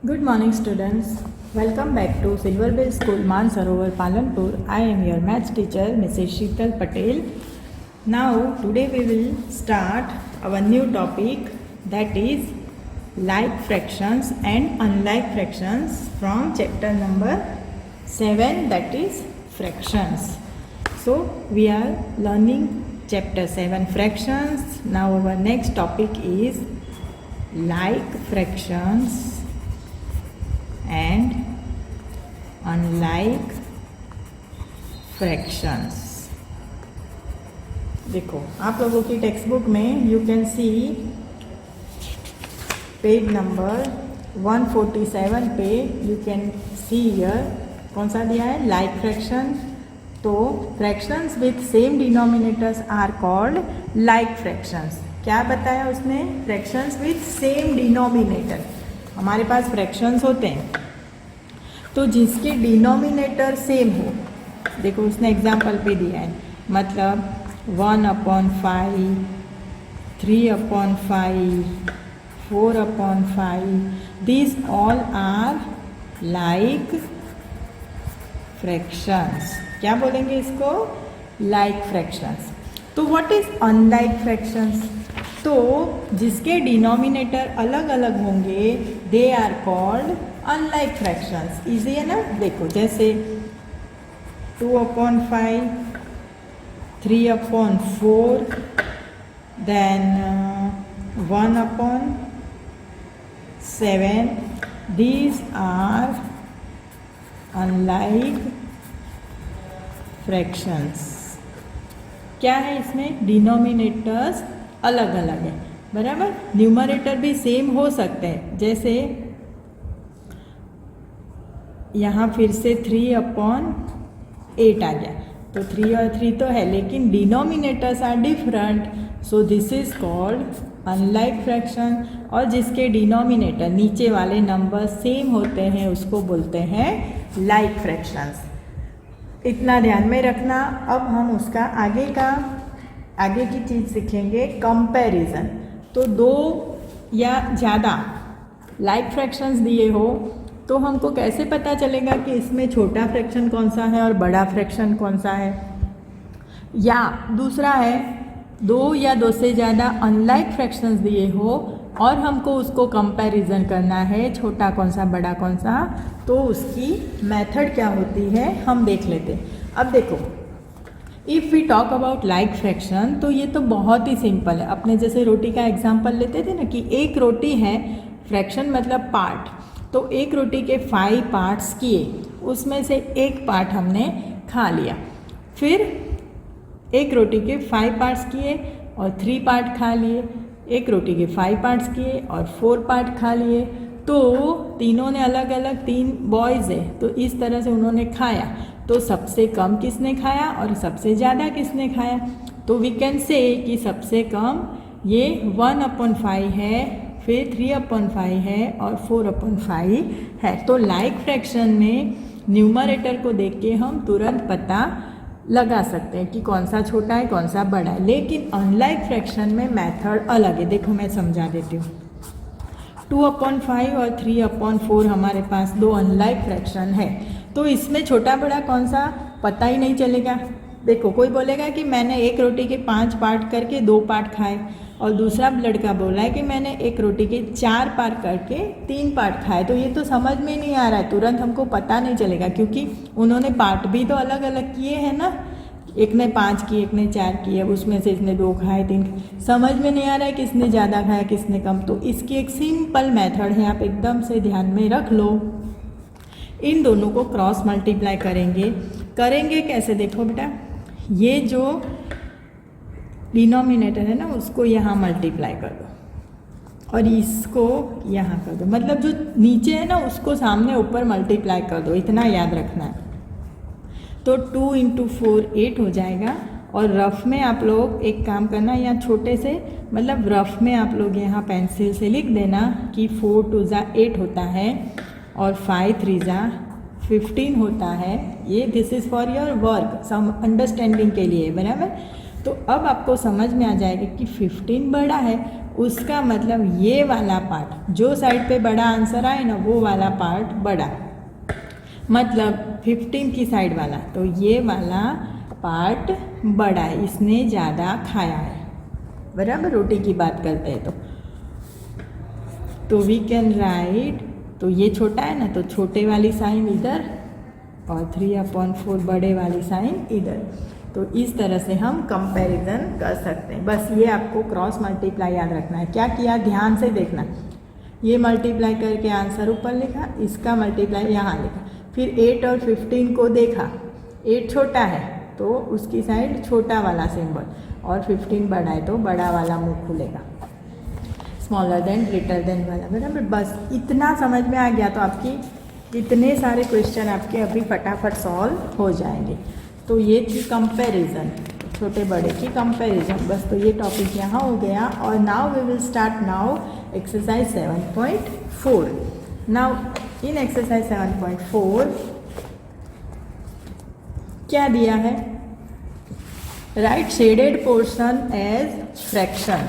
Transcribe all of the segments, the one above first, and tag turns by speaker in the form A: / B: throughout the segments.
A: Good morning, students. Welcome back to Silver Bell School, Mansarovar, Palanpur. I am your maths teacher, Mrs. Sheetal Patel. Now, today we will start our new topic, that is like fractions and unlike fractions from chapter number 7, that is fractions. So, we are learning chapter 7 fractions. Now, our next topic is like fractions and unlike fractions. देखो आप लोगों की text book में you can see page number 147 पे you can see here कौन सा दिया है, लाइक फ्रैक्शन. तो fractions with same denominators are called like fractions. क्या बताया उसने? Fractions with same denominator. हमारे पास फ्रैक्शंस होते हैं तो जिसके डिनोमिनेटर सेम हो. देखो उसने एग्जाम्पल पे दिया है, मतलब 1/5, 3/5, 4/5. This all are like fractions. क्या बोलेंगे इसको? Like fractions. तो व्हाट इज अनलाइक फ्रैक्शंस? तो जिसके डिनोमिनेटर अलग अलग होंगे they are called unlike fractions. Easy है ना. देखो जैसे 2/5, 3/4, then 1/7. These are unlike fractions. क्या है इसमें? डिनोमिनेटर्स अलग अलग है, बराबर. न्यूमरेटर भी सेम हो सकते हैं. जैसे यहाँ फिर से 3/8 आ गया, तो 3 और 3 तो है, लेकिन denominators are different. So this is called unlike fraction. और जिसके डिनोमिनेटर नीचे वाले नंबर सेम होते हैं उसको बोलते हैं लाइक फ्रैक्शंस. इतना ध्यान में रखना. अब हम उसका आगे की चीज़ सीखेंगे, कंपैरिजन. तो दो या ज़्यादा लाइक फ्रैक्शंस दिए हो तो हमको कैसे पता चलेगा कि इसमें छोटा फ्रैक्शन कौन सा है और बड़ा फ्रैक्शन कौन सा है? या दूसरा है, दो या दो से ज़्यादा अनलाइक फ्रैक्शंस दिए हो और हमको उसको कंपैरिजन करना है, छोटा कौन सा बड़ा कौन सा, तो उसकी मेथड क्या होती है हम देख लेते हैं. अब देखो, if we talk about like fraction तो ये तो बहुत ही सिंपल है. अपने जैसे रोटी का एग्जांपल लेते थे ना कि एक रोटी है, फ्रैक्शन मतलब पार्ट. तो एक रोटी के 5 पार्ट्स किए, उसमें से एक पार्ट हमने खा लिया. फिर एक रोटी के 5 पार्ट्स किए और 3 पार्ट खा लिए. एक रोटी के 5 पार्ट्स किए और 4 पार्ट खा लिए. तो तीनों ने अलग अलग, 3 बॉयज़ है तो इस तरह से उन्होंने खाया. तो सबसे कम किसने खाया और सबसे ज़्यादा किसने खाया? तो वी कैन से कि सबसे कम ये 1/5 है, फिर 3/5 है और 4/5 है. तो लाइक फ्रैक्शन में न्यूमरेटर को देख के हम तुरंत पता लगा सकते हैं कि कौन सा छोटा है कौन सा बड़ा है. लेकिन अनलाइक फ्रैक्शन में मेथड अलग है. देखो मैं समझा देती हूँ. 2/5 और 3/4 हमारे पास दो अनलाइक फ्रैक्शन है. तो इसमें छोटा बड़ा कौन सा पता ही नहीं चलेगा. देखो कोई बोलेगा कि मैंने एक रोटी के 5 पार्ट करके 2 पार्ट खाए, और दूसरा लड़का बोला है कि मैंने एक रोटी के 4 पार्ट करके 3 पार्ट खाए. तो ये तो समझ में नहीं आ रहा है, तुरंत हमको पता नहीं चलेगा क्योंकि उन्होंने पार्ट भी तो अलग अलग किए हैं ना. एक ने 5 किए, एक ने 4 किए, उसमें से इसने 2 खाए, 3. समझ में नहीं आ रहा है किसने ज़्यादा खाया किसने कम. तो इसकी एक सिंपल मेथड है, आप एकदम से ध्यान में रख लो. इन दोनों को क्रॉस मल्टीप्लाई करेंगे. कैसे? देखो बेटा, ये जो डिनोमिनेटर है ना उसको यहाँ मल्टीप्लाई कर दो और इसको यहाँ कर दो. मतलब जो नीचे है ना उसको सामने ऊपर मल्टीप्लाई कर दो. इतना याद रखना है. तो 2 × 4 8 हो जाएगा. और रफ में आप लोग एक काम करना, यहाँ छोटे से मतलब रफ में आप लोग यहाँ पेंसिल से लिख देना कि 4 2 8 होता है और 5 3 15 होता है. ये this is for your work, some understanding के लिए, बराबर. तो अब आपको समझ में आ जाएगा कि 15 बड़ा है, उसका मतलब ये वाला पार्ट जो साइड पे बड़ा आंसर आए ना वो वाला पार्ट बड़ा, मतलब 15 की साइड वाला, तो ये वाला पार्ट बड़ा है, इसने ज़्यादा खाया है, बराबर। रोटी की बात करते हैं तो वी कैन राइट, तो ये छोटा है ना तो छोटे वाली साइन इधर और 3/4 बड़े वाली साइन इधर। तो इस तरह से हम कंपैरिजन कर सकते हैं। बस ये आपको क्रॉस मल्टीप्लाई याद रखना है। क्या किया, ध्यान से देखना, ये मल्टीप्लाई करके आंसर ऊपर लिखा, इसका मल्टीप्लाई यहाँ लिखा, फिर 8 और 15 को देखा, 8 छोटा है तो उसकी साइड छोटा वाला सिंबल, और 15 बड़ा है तो बड़ा वाला मुंह खुलेगा, स्मॉलर देन ग्रेटर देन वाला, बराबर। बस इतना समझ में आ गया तो आपकी इतने सारे क्वेश्चन आपके अभी फटाफट सॉल्व हो जाएंगे। तो ये थी कंपैरिजन, छोटे बड़े की कंपैरिजन। बस तो ये टॉपिक यहाँ हो गया। और now we will start now exercise 7.4। Now in exercise 7.4 क्या दिया है, write shaded portion as fraction.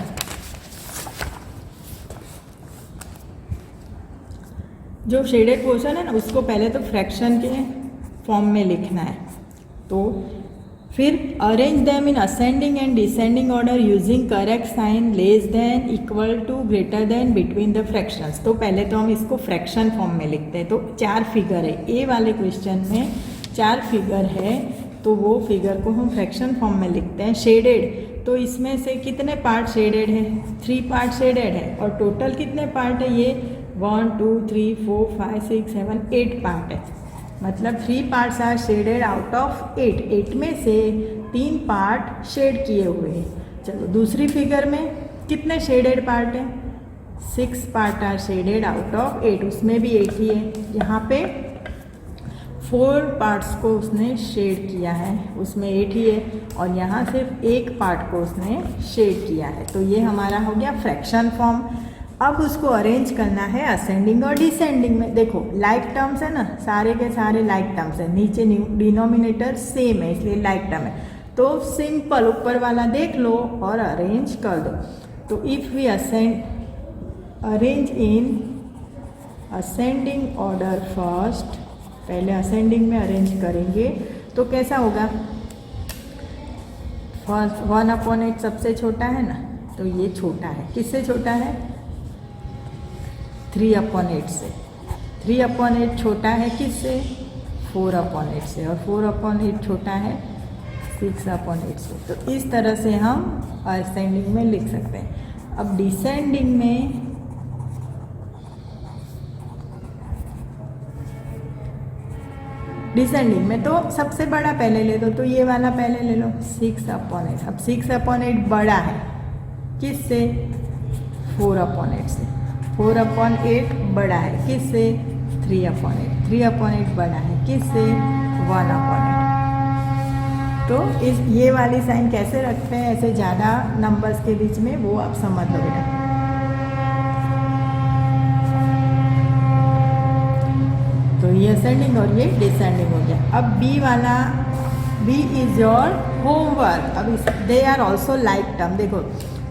A: जो शेडेड पोर्शन है ना उसको पहले तो फ्रैक्शन के फॉर्म में लिखना है। तो फिर arrange them in ascending and descending order using correct sign less than, equal to, greater than, between the fractions. तो पहले तो हम इसको फ्रैक्शन फॉर्म में लिखते हैं। तो 4 फिगर है, ए वाले क्वेश्चन में 4 फिगर है, तो वो फिगर को हम फ्रैक्शन फॉर्म में लिखते हैं। शेडेड, तो इसमें से कितने पार्ट शेडेड है, 3 पार्ट शेडेड है, और टोटल कितने पार्ट है, ये 1 2 3 4 5 6 7 8 पार्ट है, मतलब 3 parts are shaded out of 8। 8 में से 3 पार्ट शेड किए हुए हैं। चलो दूसरी फिगर में कितने शेडेड पार्ट हैं, 6 part are shaded out of 8, उसमें भी 8 ही है। यहाँ पे 4 पार्ट्स को उसने शेड किया है, उसमें 8 ही है, और यहाँ सिर्फ 1 पार्ट को उसने शेड किया है। तो ये हमारा हो गया फ्रैक्शन फॉर्म। अब उसको अरेंज करना है असेंडिंग और डिसेंडिंग में। देखो लाइक टर्म्स है ना, सारे के सारे लाइक टर्म्स है, नीचे डिनोमिनेटर सेम है इसलिए लाइक टर्म है। तो सिंपल ऊपर वाला देख लो और अरेंज कर दो। तो if we arrange in ascending order first, पहले असेंडिंग में अरेंज करेंगे तो कैसा होगा, फर्स्ट 1/8 सबसे छोटा है ना, तो ये छोटा है, किससे छोटा है, 3/8 से। 3/8 छोटा है किससे, 4/8 से, और 4/8 छोटा है 6/8 से। तो इस तरह से हम असेंडिंग में लिख सकते हैं। अब डिसेंडिंग में तो सबसे बड़ा पहले ले दो, तो ये वाला पहले ले लो 6/8। अब 6/8 बड़ा है किससे, 4/8 से। 4/8 बड़ा है किससे, 3/8। 3/8 बड़ा है किससे, 1/8। तो इस ये वाली साइन कैसे रखते हैं, ऐसे ज़्यादा नंबर्स के बीच में, वो आप समझ लो बेटा। तो ये असेंडिंग और ये डिसेंडिंग हो गया। अब बी वाला, बी इज योर होमवर्क। अब they are also like term. देखो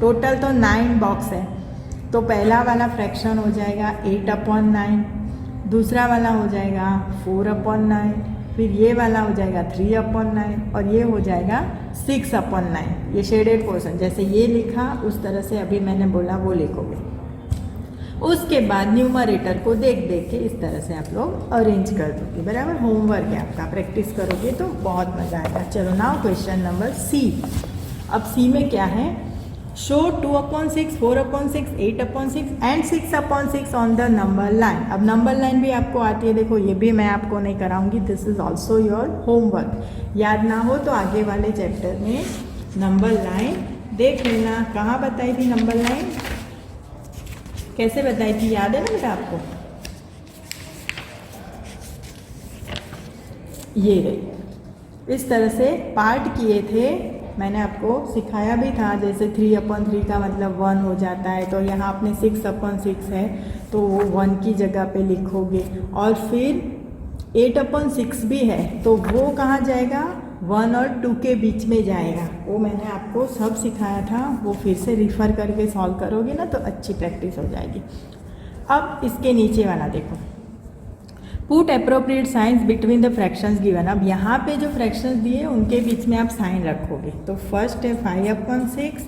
A: टोटल तो 9 बॉक्स है, तो पहला वाला फ्रैक्शन हो जाएगा 8/9, दूसरा वाला हो जाएगा 4/9, फिर ये वाला हो जाएगा 3/9, और ये हो जाएगा 6/9। ये शेडेड पोर्शन जैसे ये लिखा उस तरह से अभी मैंने बोला वो लिखोगे। उसके बाद न्यूमरेटर को देख देख के इस तरह से आप लोग अरेंज कर दोगे, बराबर। होमवर्क है आपका, प्रैक्टिस करोगे तो बहुत मज़ा आएगा। चलो नाउ क्वेश्चन नंबर सी। अब सी में क्या है, show 2/6, 4/6, 8/6 and 6/6 on the number line. अब नंबर लाइन भी आपको आती है, देखो ये भी मैं आपको नहीं कराऊंगी, this is also your homework. याद ना हो तो आगे वाले चैप्टर में नंबर लाइन देख लेना। कहाँ बताई थी नंबर लाइन, कैसे बताई थी, याद है ना बेटा आपको, ये रही। इस तरह से पार्ट किए थे, मैंने आपको सिखाया भी था। जैसे 3/3 का मतलब 1 हो जाता है, तो यहाँ आपने 6/6 है तो वो 1 की जगह पे लिखोगे। और फिर 8/6 भी है तो वो कहाँ जाएगा, 1 और 2 के बीच में जाएगा। वो मैंने आपको सब सिखाया था, वो फिर से रिफ़र करके सॉल्व करोगे ना तो अच्छी प्रैक्टिस हो जाएगी। अब इसके नीचे वाला देखो, put appropriate science between the fractions given. अब यहाँ पे जो फ्रैक्शंस दिए उनके बीच में आप साइन रखोगे। तो फर्स्ट है 5/6,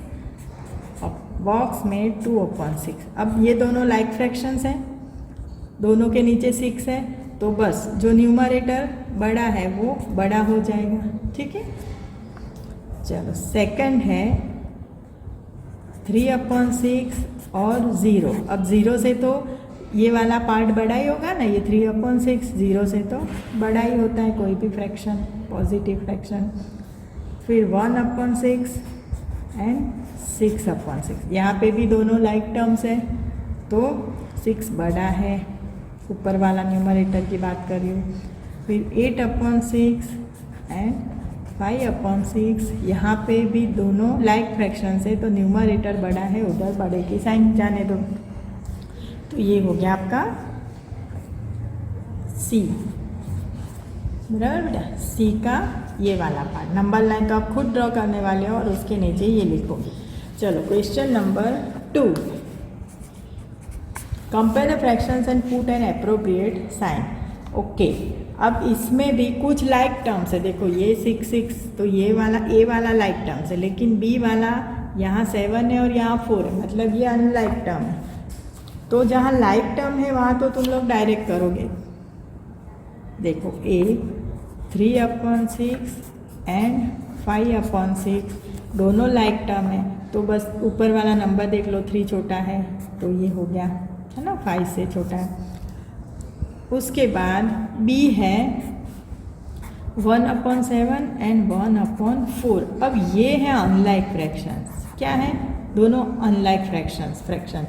A: बॉक्स में 2/6। अब ये दोनों लाइक फ्रैक्शंस हैं, दोनों के नीचे 6 है, तो बस जो न्यूमरेटर बड़ा है वो बड़ा हो जाएगा। ठीक है, चलो सेकंड है 3/6 और 0। अब 0 से तो ये वाला पार्ट बड़ा ही होगा ना, ये 3/6 0 से तो बड़ा ही होता है कोई भी फ्रैक्शन, पॉजिटिव फ्रैक्शन। फिर 1/6 एंड 6/6। यहाँ पे भी दोनों लाइक टर्म्स है तो 6 बड़ा है, ऊपर वाला न्यूमरेटर की बात कर रही हूँ। फिर 8/6 एंड 5/6, यहाँ पे भी दोनों लाइक फ्रैक्शन है तो न्यूमरेटर बड़ा है, उधर बड़े की साइन जाने दो। तो ये हो गया आपका सी, बराबर बेटा, सी का ये वाला पार्ट। नंबर लाइन तो आप खुद ड्रॉ करने वाले हो और उसके नीचे ये लिखोगे। चलो question number 2, compare the fractions and put an appropriate sign. Okay, अब इसमें भी कुछ लाइक टर्म्स है। देखो ये 6 तो ये वाला ए वाला लाइक टर्म्स है, लेकिन बी वाला यहाँ 7 है और यहाँ 4 है, मतलब ये अनलाइक टर्म है। तो जहाँ लाइक टर्म है वहाँ तो तुम लोग डायरेक्ट करोगे। देखो ए 3/6 एंड 5/6 दोनों लाइक टर्म है, तो बस ऊपर वाला नंबर देख लो, 3 छोटा है तो ये हो गया, है ना, 5 से छोटा है। उसके बाद बी है 1/7 एंड 1/4। अब ये है अनलाइक फ्रैक्शंस। क्या है? दोनों अनलाइक फ्रैक्शन।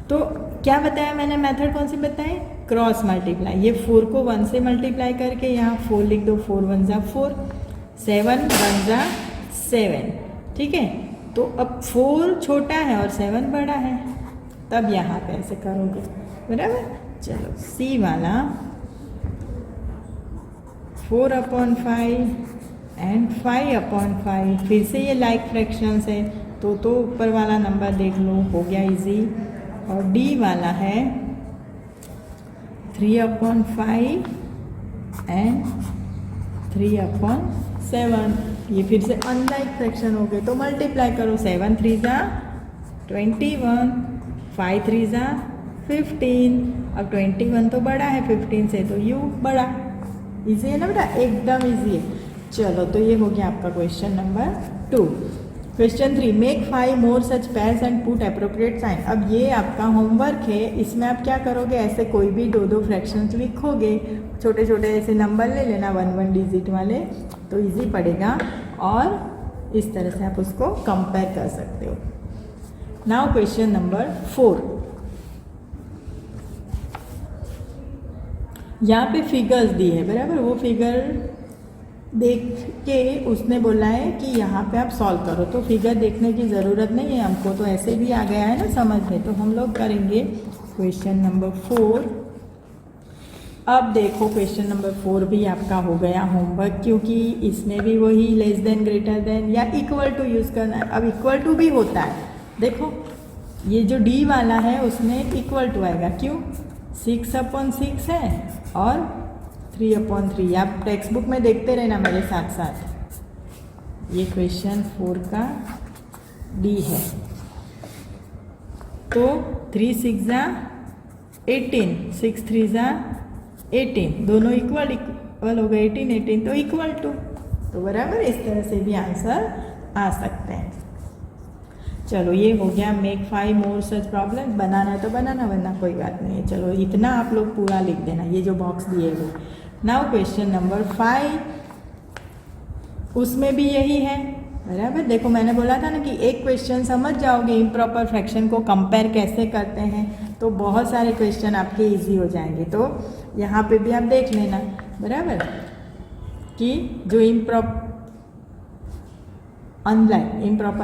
A: तो क्या बताया मैंने, मेथड कौन सी बताई? Cross multiply. ये 4 को 1 से मल्टीप्लाई करके यहाँ 4 लिख दो, 4 1 जा 4, 7 1 जा 7। ठीक है, तो अब 4 छोटा है और 7 बड़ा है, तब यहाँ पे ऐसे करोगे, बराबर। चलो सी वाला 4/5 एंड 5/5, फिर से ये लाइक फ्रैक्शंस है तो ऊपर वाला नंबर देख लो, हो गया इजी। और डी वाला है 3/5 एंड 3/7, ये फिर से अनलाइक फ्रैक्शन हो गए, तो मल्टीप्लाई करो। 7 3 जा 21, 5 3 जा 15। अब 21 तो बड़ा है 15 से, तो यू बड़ा। इजी है ना बेटा, एकदम इजी है। चलो तो ये हो गया आपका question number 2। Question 3, make 5 more such pairs and put appropriate sign. अब ये आपका होमवर्क है, इसमें आप क्या करोगे, ऐसे कोई भी 2 फ्रैक्शंस लिखोगे, छोटे छोटे ऐसे नंबर ले लेना 1 डिजिट वाले, तो इजी पड़ेगा और इस तरह से आप उसको कंपेयर कर सकते हो। नाउ क्वेश्चन नंबर 4, यहाँ पे फिगर्स दी है, बराबर। वो फिगर देख के उसने बोला है कि यहाँ पे आप सॉल्व करो, तो फिगर देखने की ज़रूरत नहीं है हमको, तो ऐसे भी आ गया है ना समझ में। तो हम लोग करेंगे क्वेश्चन नंबर 4। अब देखो क्वेश्चन नंबर 4 भी आपका हो गया होमवर्क, क्योंकि इसमें भी वही लेस देन, ग्रेटर देन या इक्वल टू यूज़ करना है। अब इक्वल टू भी होता है, देखो ये जो डी वाला है उसमें इक्वल टू आएगा, क्यों? 6/6 है और 3/3। आप टेक्स्ट बुक में देखते रहना मेरे साथ साथ। ये क्वेश्चन 4 का डी है। तो 3 6 जा 18, 6 3 जा 18, दोनों इक्वल हो गए, 18 18 तो इक्वल टू। तो बराबर, इस तरह से भी आंसर आ सकते हैं। चलो ये हो गया मेक 5 मोर सच प्रॉब्लम। बनाना है तो बनाना, वरना कोई बात नहीं है। चलो इतना आप लोग पूरा लिख देना, ये जो बॉक्स दिए हुए। नाउ क्वेश्चन नंबर 5, उसमें भी यही है, बराबर। देखो मैंने बोला था ना कि एक क्वेश्चन समझ जाओगे इम्प्रॉपर फ्रैक्शन को कंपेयर कैसे करते हैं, तो बहुत सारे क्वेश्चन आपके इजी हो जाएंगे। तो यहाँ पे भी आप देख लेना, बराबर, कि जो इम्प्रॉपर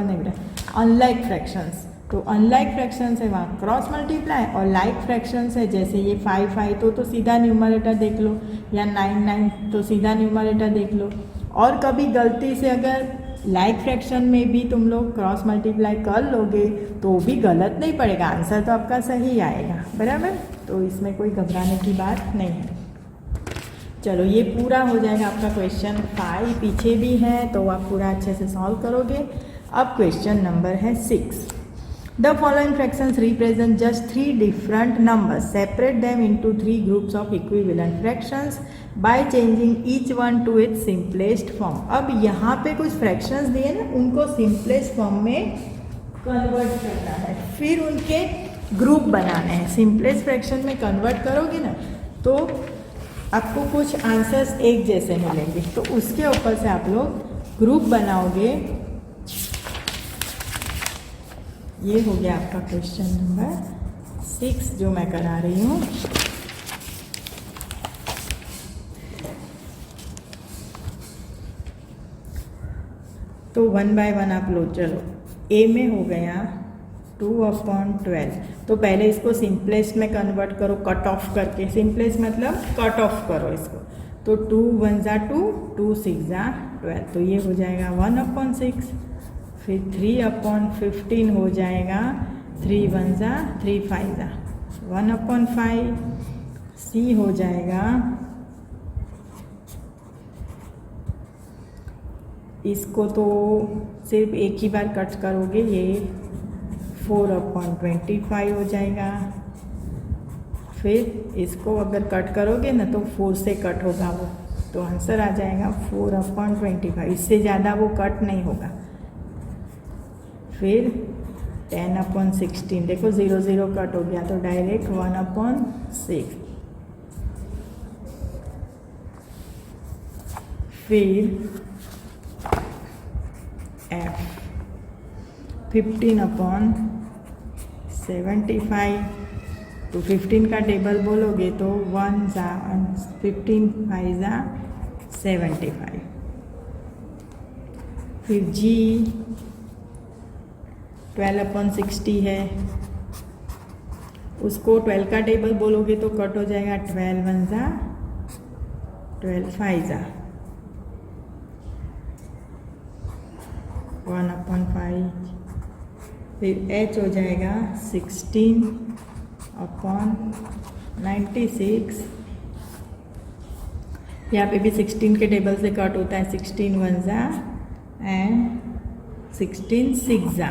A: नहीं बेटा, अनलाइक फ्रैक्शंस, तो अनलाइक फ्रैक्शंस है वहाँ क्रॉस मल्टीप्लाई, और लाइक फ्रैक्शंस है जैसे ये 5 5 तो सीधा न्यूमरेटर देख लो, या 9 9 तो सीधा न्यूमरेटर देख लो, और कभी गलती से अगर लाइक फ्रैक्शन में भी तुम लोग क्रॉस मल्टीप्लाई कर लोगे तो भी गलत नहीं पड़ेगा, आंसर तो आपका सही आएगा, बराबर। तो इसमें कोई घबराने की बात नहीं है। चलो ये पूरा हो जाएगा आपका क्वेश्चन 5, पीछे भी है तो आप पूरा अच्छे से सॉल्व करोगे। अब क्वेश्चन नंबर है 6। The following fractions represent just 3 different numbers. Separate them into 3 groups of equivalent fractions by changing each one to its simplest form. अब यहाँ पे कुछ fractions दिए ना, उनको simplest form में convert करना है, फिर उनके group बनाने हैं। simplest fraction में convert करोगे ना तो आपको कुछ आंसर्स एक जैसे मिलेंगे, तो उसके ऊपर से आप लोग ग्रुप बनाओगे। ये हो गया आपका क्वेश्चन नंबर 6 जो मैं करा रही हूँ। तो 1 बाय 1 आप लो। चलो ए में हो गया 2/12। तो पहले इसको सिंपलेस्ट में कन्वर्ट करो कट ऑफ करके। सिंपलेस्ट मतलब कट ऑफ करो इसको। तो 2 1 ज़ा 2, 2 6 ज़ा 12। तो ये हो जाएगा 1/6। फिर 3/15 हो जाएगा 3 1 ज़ा 3 5 ज़ा 1/5। सी हो जाएगा, इसको तो सिर्फ एक ही बार कट करोगे, ये 4/25 हो जाएगा। फिर इसको अगर कट करोगे ना तो 4 से कट होगा वो, तो आंसर आ जाएगा 4/25। इससे ज़्यादा वो कट नहीं होगा। फिर 10/16, देखो 0 0 कट हो गया तो डायरेक्ट 1/6। फिर F 15/75। तो 15 का टेबल बोलोगे तो 1 ज़ा 15 5 ज़ा 75। फिर G 12/60 है, उसको 12 का टेबल बोलोगे तो कट हो जाएगा 12 1 ज़ा 12 5 ज़ा 1/5। फिर H हो जाएगा 16/96। यहाँ पे भी 16 के टेबल से कट होता है, 16 1 ज़ा एंड 16 6 ज़ा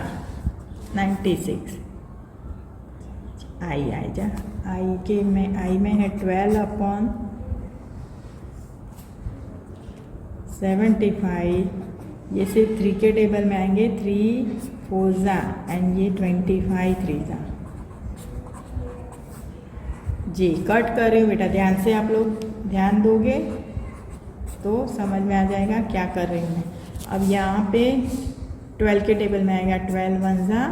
A: 96। आई जा आई में है 12/75। ये सिर्फ 3 के टेबल में आएंगे, 3 4 ज़ा एंड ये 25 3 ज़ा। जी कट कर रही हूँ बेटा, ध्यान से आप लोग ध्यान दोगे तो समझ में आ जाएगा क्या कर रही हूँ मैं। अब यहाँ पे 12 के टेबल में आएगा 12 1 ज़ा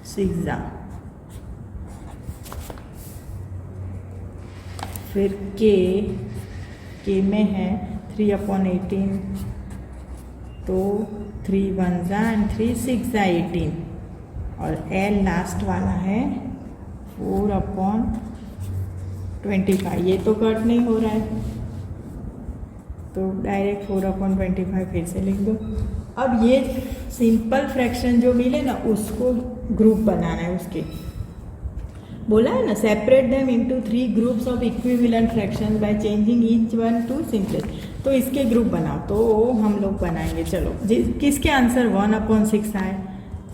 A: 6 ज़ा। फिर के में है 3/18। तो 3 1 ज़ा एंड 3 6 ज़ा 18। और L लास्ट वाला है 4/25। ये तो कट नहीं हो रहा है तो डायरेक्ट 4/25 फिर से लिख दो। अब ये सिंपल फ्रैक्शन जो मिले ना उसको ग्रुप बनाना है। उसके बोला है ना separate them into 3 groups of equivalent fraction by changing each one two simplest. तो इसके ग्रुप बनाओ, तो हम लोग बनाएंगे। चलो किसके आंसर 1/6 आए,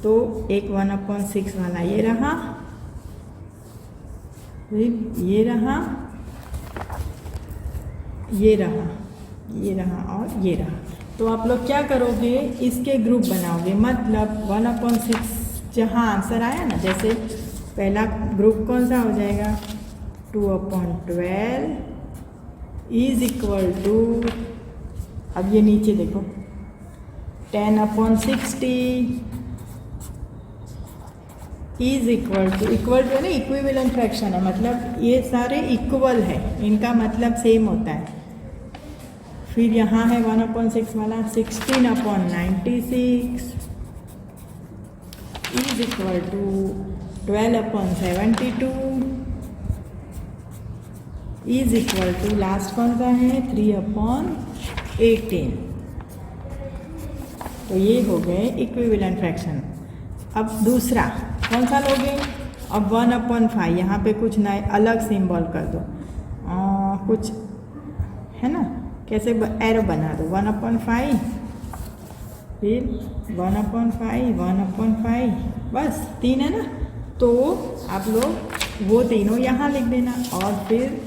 A: तो एक 1/6 वाला ये रहा, ये रहा, ये रहा, ये रहा और ये रहा। तो आप लोग क्या करोगे, इसके ग्रुप बनाओगे। मतलब 1/6 जहाँ आंसर आया ना, जैसे पहला ग्रुप कौन सा हो जाएगा 2/12 इज इक्वल टू, अब ये नीचे देखो 10/60 इज इक्वल टू है ना, इक्विवेलेंट फ्रैक्शन है, मतलब ये सारे इक्वल है, इनका मतलब सेम होता है। फिर यहाँ है 1/6 वाला 16/96 is equal to 12/72 is equal to last कौन सा है 3/18। तो ये हो गए इक्विवेलेंट फ्रैक्शन। अब दूसरा कौन सा लोगे? अब 1/5 यहाँ पे कुछ नए अलग सिंबल कर दो, कुछ है ना, कैसे एरो बना दो 1/5, फिर 1/5 बस 3 है ना। तो आप लोग वो तीनों यहाँ लिख देना और फिर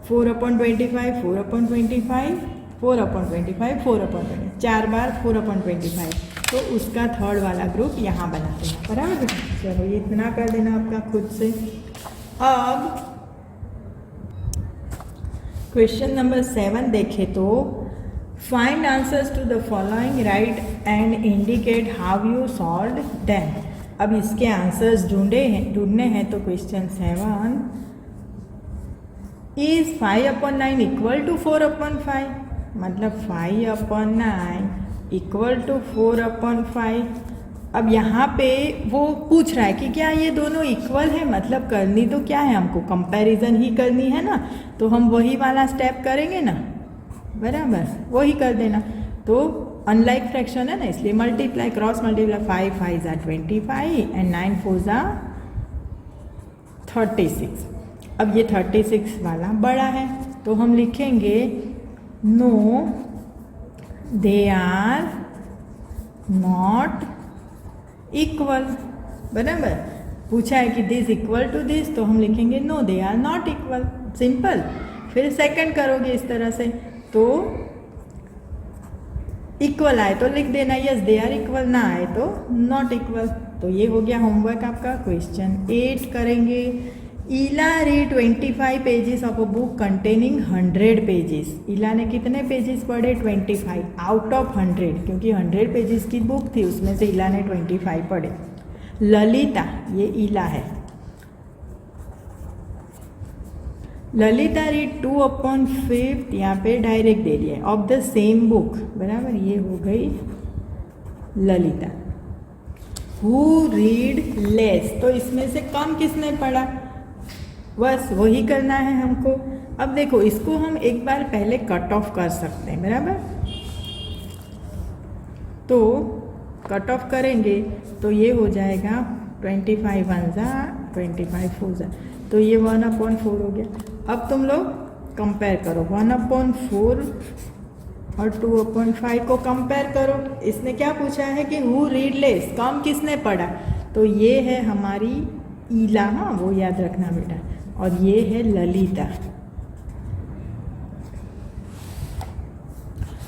A: 4/25 4/25 4/25 4/25 4 बार 4/25। तो उसका थर्ड वाला ग्रुप यहाँ बना देना, बराबर। चलो ये इतना कर देना आपका खुद से। अब क्वेश्चन नंबर 7 देखें तो find answers to the following, write and indicate how you solve them. अब इसके आंसर्स ढूंढने हैं। तो क्वेश्चन 7 इज 5/9 इक्वल टू 4/5, मतलब 5/9 इक्वल टू 4/5। अब यहाँ पे वो पूछ रहा है कि क्या ये दोनों इक्वल है, मतलब करनी तो क्या है हमको, कंपैरिजन ही करनी है ना। तो हम वही वाला स्टेप करेंगे ना, बराबर, वही कर देना। तो अनलाइक फ्रैक्शन है ना, इसलिए मल्टीप्लाई, क्रॉस मल्टीप्लाई, 5 5 = 25 एंड 9 4 = 36। अब ये 36 वाला बड़ा है तो हम लिखेंगे no they are not equal, बराबर। पूछा है कि दिस इक्वल टू दिस, तो हम लिखेंगे no they are not equal, simple. फिर सेकंड करोगे इस तरह से, तो इक्वल आए तो लिख देना यस दे आर इक्वल, ना आए तो नॉट इक्वल। तो ये हो गया होमवर्क आपका। क्वेश्चन 8 करेंगे। Ila read 25 pages of a book containing 100 pages. Ila ने कितने पेजेस पढ़े? 25 आउट ऑफ 100, क्योंकि 100 पेजेस की बुक थी, उसमें से ईला ने 25 पढ़े। ललिता, ये ईला है, ललिता रीड 2/5, यहाँ पे डायरेक्ट दे दिया ऑफ द सेम बुक, बराबर। ये हो गई ललिता। हु रीड लेस, तो इसमें से कम किसने पढ़ा, बस वही करना है हमको। अब देखो इसको हम एक बार पहले कट ऑफ कर सकते हैं, बराबर। तो कट ऑफ करेंगे तो ये हो जाएगा 25 1 = 25 4 = तो ये 1/4 हो गया। अब तुम लोग कंपेयर करो 1/4 और 2/5 को कंपेयर करो। इसने क्या पूछा है कि हु रीड लेस, कम किसने पढ़ा, तो ये है हमारी ईला, हाँ वो याद रखना बेटा, और ये है ललिता।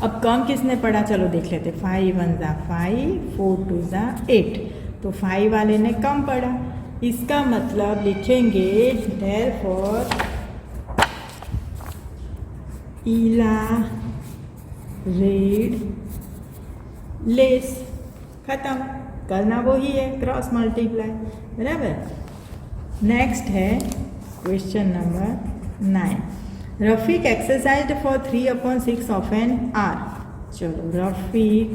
A: अब कम किसने पढ़ा, चलो देख लेते। 5 1 = 5 4 2 = 8, तो 5 वाले ने कम पढ़ा। इसका मतलब लिखेंगे therefore ईला रीड लेस, खत्म, करना वही है, क्रॉस मल्टीप्लाई, बराबर। नेक्स्ट है question number 9। Rafiq exercised for 3/6 of an hour. चलो रफीक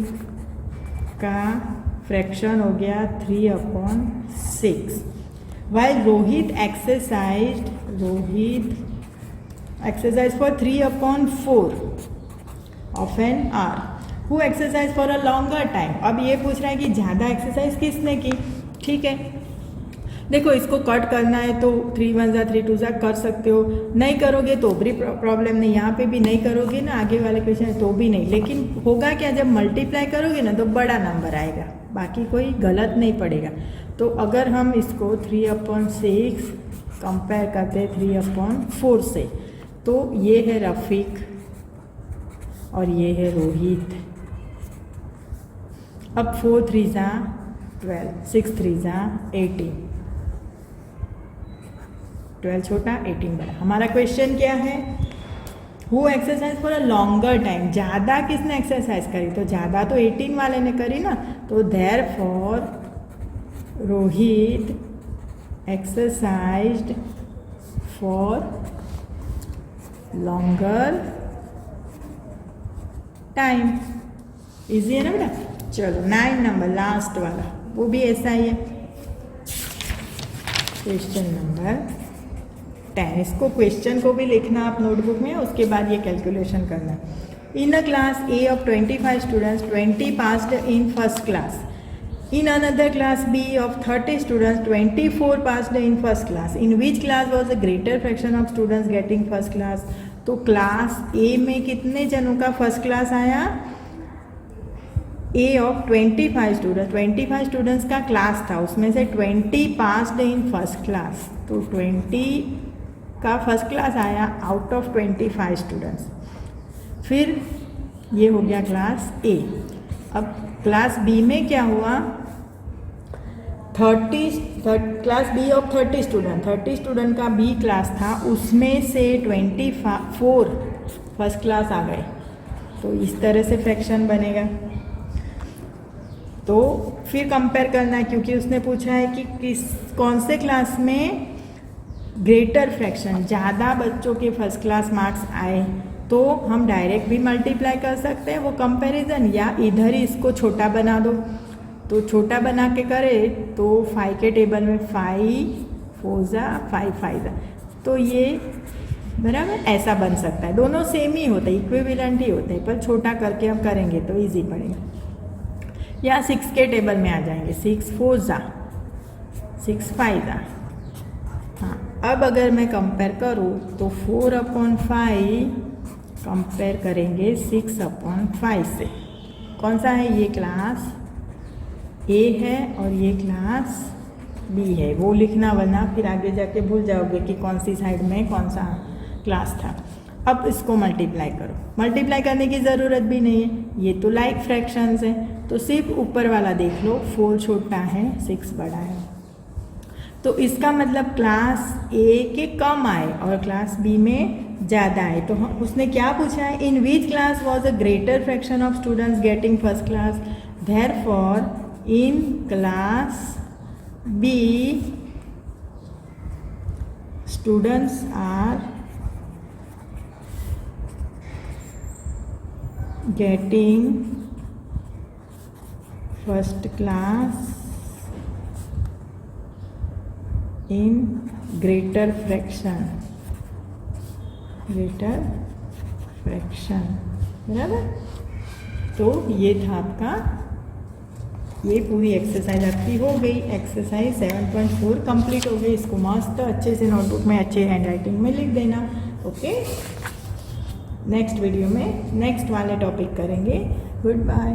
A: का फ्रैक्शन हो गया 3/6, while Rohit exercise for 3/4 of an hour, who exercise for a longer time. अब ये पूछ रहा है कि ज़्यादा एक्सरसाइज किसने की, ठीक है। देखो इसको कट करना है तो 3 1 = 3 2 = कर सकते हो, नहीं करोगे तो भी प्रॉब्लम नहीं, यहाँ पे भी नहीं करोगे ना, आगे वाले क्वेश्चन तो भी नहीं। लेकिन होगा क्या, जब मल्टीप्लाई करोगे ना तो बड़ा नंबर आएगा, बाकी कोई गलत नहीं पड़ेगा। तो अगर हम इसको 3/6 कंपेयर करते 3/4 से, तो ये है रफ़ीक और ये है रोहित। अब 4 3 = 12, 6 3 = 18, 12 छोटा 18 बड़ा। हमारा क्वेश्चन क्या है, who exercise for a longer time, ज़्यादा किसने एक्सरसाइज करी, तो ज़्यादा तो 18 वाले ने करी ना, तो therefore Rohit exercised for longer time. Easy है ना बेटा। चलो 9 नंबर लास्ट वाला, वो भी ऐसा ही है। Question number 10। इसको क्वेश्चन को भी लिखना आप नोटबुक में, उसके बाद ये कैलकुलेशन करना। इन अ class A of 25 students, 20 passed in first class. In another class B of 30 students, 24 passed in first class. In which class was a greater fraction of students getting first class? तो class A में कितने जनों का first class आया? A of 25 students, 25 students का class था, उसमें से 20 पास्ड इन फर्स्ट क्लास, तो 20 का फर्स्ट क्लास आया आउट ऑफ 25 स्टूडेंट्स। फिर ये हो गया क्लास A। अब क्लास B में क्या हुआ? Class B of 30 student, 30 student का B क्लास था, उसमें से 24 फर्स्ट क्लास आ गए, तो इस तरह से फ्रैक्शन बनेगा। तो फिर कंपेयर करना है, क्योंकि उसने पूछा है कि कौन से क्लास में ग्रेटर फ्रैक्शन, ज़्यादा बच्चों के फर्स्ट क्लास मार्क्स आए, तो हम डायरेक्ट भी मल्टीप्लाई कर सकते हैं वो कंपैरिजन, या इधर ही इसको छोटा बना दो। तो छोटा बना के करें तो 5 के टेबल में 5 4 जा 5 5 जा, तो ये बराबर ऐसा बन सकता है। दोनों सेम ही होते हैं, इक्विवेलेंट ही होते हैं, पर छोटा करके हम करेंगे तो इजी पड़ेगा। या 6 के टेबल में आ जाएंगे, 6 4 जा 6 5 जा। हाँ, अब अगर मैं कंपेयर करूँ तो 4/5 कंपेयर करेंगे 6/5 से। कौन सा है? ये क्लास A है और ये क्लास B है, वो लिखना, वरना फिर आगे जाके भूल जाओगे कि कौन सी साइड में कौन सा क्लास था। अब इसको मल्टीप्लाई करो, मल्टीप्लाई करने की ज़रूरत भी नहीं है, ये तो लाइक फ्रैक्शंस है, तो सिर्फ ऊपर वाला देख लो, 4 छोटा है 6 बड़ा है, तो इसका मतलब क्लास A के कम आए और क्लास B में ज़्यादा आए। तो उसने क्या पूछा है? In which class was a greater fraction of students getting first class, therefore in class B students are getting first class in greater fraction, बराबर। तो ये था आपका, ये पूरी एक्सरसाइज आपकी हो गई। एक्सरसाइज 7.4 कंप्लीट हो गई। इसको मस्त अच्छे से नोटबुक में अच्छे हैंड राइटिंग में लिख देना। ओके, नेक्स्ट वीडियो में नेक्स्ट वाले टॉपिक करेंगे। Good bye.